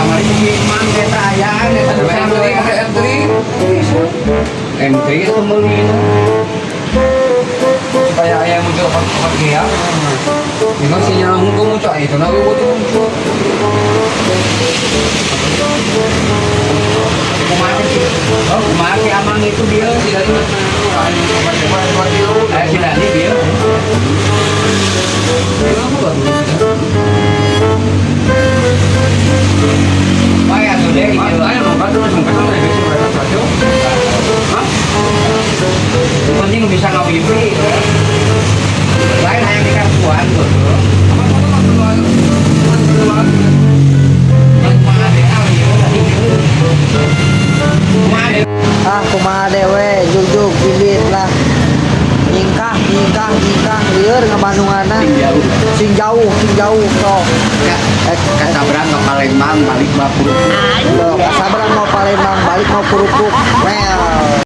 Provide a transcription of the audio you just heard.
kamar ini mang kita ayaan ya M3 itu mungkin supaya ayah muncul pakai ya memang sinyal hukum muncul itu nabi buat muncul kumake amang itu dia tidak tidak dia Vaya, tu deh, ayo nomor terus sampai sama lagi sih mereka saja. Hah? Penting bisa ngawiwi. Lain yang dikasuhan tuh. Ah kumaha dewe jujuk bilit lah nyingkah lieur ngabandungana sing jauh sok Kasabrang ke Palembang balik Bapurupuk. Kasabrang mau Palembang balik mau Purupuk